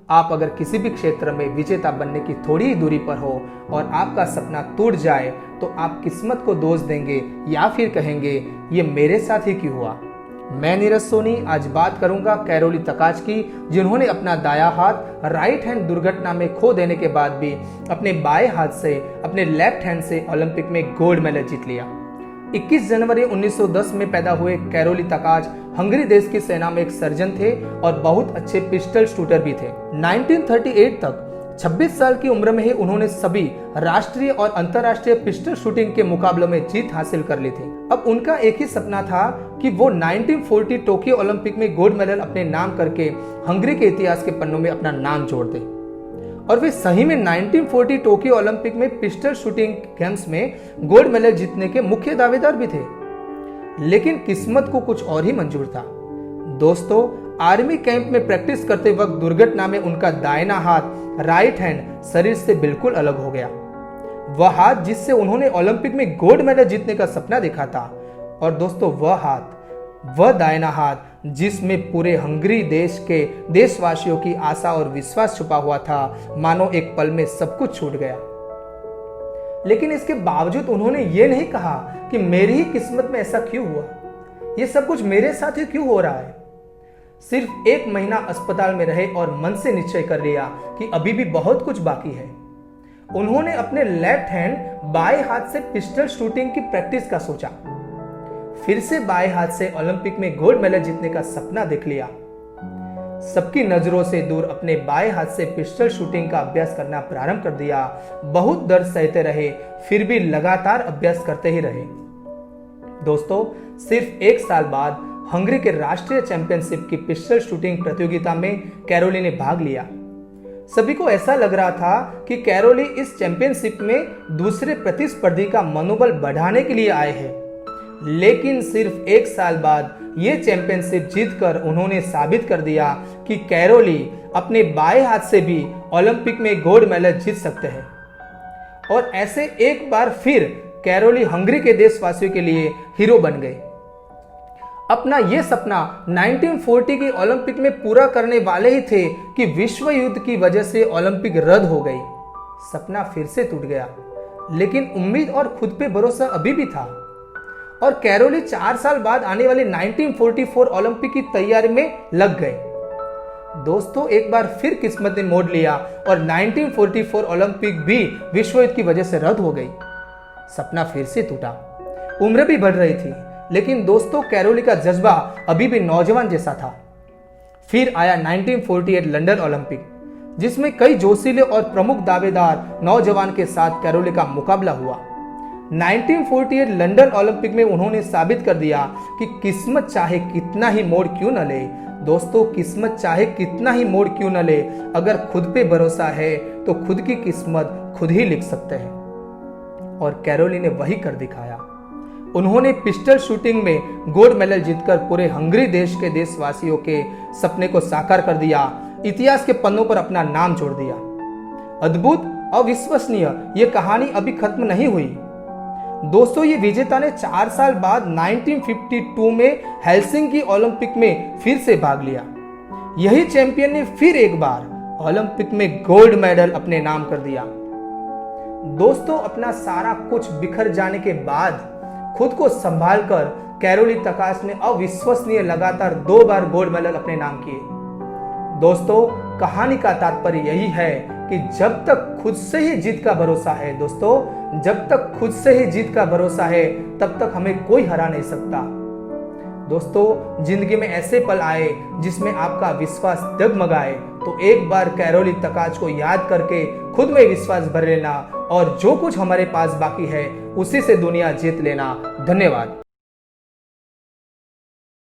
आप अगर किसी भी क्षेत्र में विजेता बनने की थोड़ी ही दूरी पर हो और आपका सपना टूट जाए तो आप किस्मत को दोष देंगे या फिर कहेंगे ये मेरे साथ ही क्यों हुआ। मैं नीरज सोनी आज बात करूंगा कैरोली तकाच की, जिन्होंने अपना दायां हाथ राइट हैंड दुर्घटना में खो देने के बाद भी अपने बाएं हाथ से अपने लेफ्ट हैंड से ओलंपिक में गोल्ड मेडल जीत लिया। 21 जनवरी 1910 में पैदा हुए कैरोली तकाच हंगरी देश की सेना में एक सर्जन थे और बहुत अच्छे पिस्टल शूटर भी थे। 1938 तक 26 साल की उम्र में ही उन्होंने सभी राष्ट्रीय और अंतर्राष्ट्रीय पिस्टल शूटिंग के मुकाबलों में जीत हासिल कर ली थी। अब उनका एक ही सपना था कि वो 1940 टोक्यो ओलंपिक में गोल्ड मेडल अपने नाम करके हंगरी के इतिहास के पन्नों में अपना नाम जोड़ दे। और वे सही में 1940 टोक्यो ओलंपिक में पिस्टल शूटिंग गेम्स में गोल्ड मेडल जीतने के मुख्य दावेदार भी थे। लेकिन किस्मत को कुछ और ही मंजूर था। दोस्तों, आर्मी कैंप में प्रैक्टिस करते वक्त दुर्घटना में उनका दाहिना हाथ राइट हैंड शरीर से बिल्कुल अलग हो गया। वह हाथ जिससे उन्होंने ओलंपिक में गोल्ड मेडल जीतने का सपना देखा था, और दोस्तों वह दाहिना हाथ जिसमें पूरे हंगरी देश के देशवासियों की आशा और विश्वास छुपा हुआ था, मानो एक पल में सब कुछ छूट गया। लेकिन इसके बावजूद उन्होंने ये नहीं कहा कि मेरी ही किस्मत में ऐसा क्यों हुआ, ये सब कुछ मेरे साथ ही क्यों हो रहा है। सिर्फ 1 महीना अस्पताल में रहे और मन से निश्चय कर लिया कि अभी भी बहुत कुछ बाकी है। उन्होंने अपने लेफ्ट हैंड बाएं हाथ से पिस्टल शूटिंग की प्रैक्टिस का सोचा, फिर से बाएं हाथ से ओलंपिक में गोल्ड मेडल जीतने का सपना देख लिया। सबकी नजरों से दूर अपने बाएं हाथ से पिस्टल शूटिंग का अभ्यास करना प्रारंभ कर दिया। बहुत दर्द सहते रहे, फिर भी लगातार अभ्यास करते ही रहे। दोस्तों, सिर्फ 1 साल बाद हंगरी के राष्ट्रीय चैंपियनशिप की पिस्टल शूटिंग प्रतियोगिता में कैरोली ने भाग लिया। सभी को ऐसा लग रहा था कि कैरोली इस चैंपियनशिप में दूसरे प्रतिस्पर्धी का मनोबल बढ़ाने के लिए आए हैं। लेकिन सिर्फ 1 साल बाद ये चैंपियनशिप जीतकर उन्होंने साबित कर दिया कि कैरोली अपने बाएं हाथ से भी ओलंपिक में गोल्ड मेडल जीत सकते हैं। और ऐसे एक बार फिर कैरोली हंगरी के देशवासियों के लिए हीरो बन गए। अपना ये सपना 1940 की ओलंपिक में पूरा करने वाले ही थे कि विश्व युद्ध की वजह से ओलंपिक रद्द हो गई। सपना फिर से टूट गया, लेकिन उम्मीद और खुद पे भरोसा अभी भी था। और कैरोली 4 साल बाद आने वाले 1944 ओलंपिक की तैयारी में लग गए। दोस्तों, एक बार फिर किस्मत ने मोड़ लिया और 1944 ओलंपिक भी विश्व युद्ध की वजह से रद्द हो गई। सपना फिर से टूटा। उम्र भी बढ़ रही थी, लेकिन दोस्तों कैरोली का जज्बा अभी भी नौजवान जैसा था। फिर आया 1948 लंदन ओलंपिक, जिसमें कई जोशीले और प्रमुख दावेदार नौजवान के साथ कैरोली का मुकाबला हुआ। 1948 लंदन ओलंपिक में उन्होंने साबित कर दिया कि किस्मत चाहे कितना ही मोड़ क्यों न ले, दोस्तों किस्मत चाहे कितना ही मोड़ क्यों न ले, अगर खुद पे भरोसा है तो खुद की किस्मत खुद ही लिख सकते हैं। और कैरोली ने वही कर दिखाया। उन्होंने पिस्टल शूटिंग में गोल्ड मेडल जीतकर पूरे हंगरी देश के देशवासियों के सपने को साकार कर दिया। इतिहास के पन्नों पर अपना नाम जोड़ दिया। अद्भुत, अविश्वसनीय ये कहानी अभी खत्म नहीं हुई। दोस्तों, ये विजेता ने 4 साल बाद 1952 में हेलसिंकी ओलंपिक में फिर से भाग लिया। यही चैंपियन ने फिर एक बार ओलंपिक में गोल्ड मेडल अपने नाम कर दिया। दोस्तों, अपना सारा कुछ बिखर जाने के बाद खुद को संभालकर कैरोली तकाच ने अविश्वसनीय लगातार 2 बार गोल्ड मेडल अपने नाम किए। दोस्तों, कहानी का तात्पर्य यही है कि जब तक खुद से ही जीत का भरोसा है, दोस्तों जब तक खुद से ही जीत का भरोसा है, तब तक हमें कोई हरा नहीं सकता। दोस्तों, जिंदगी में ऐसे पल आए जिसमें आपका विश्वास डगमगाए, तो एक बार कैरोली तकाच को याद करके खुद में विश्वास भर लेना और जो कुछ हमारे पास बाकी है उसी से दुनिया जीत लेना। धन्यवाद।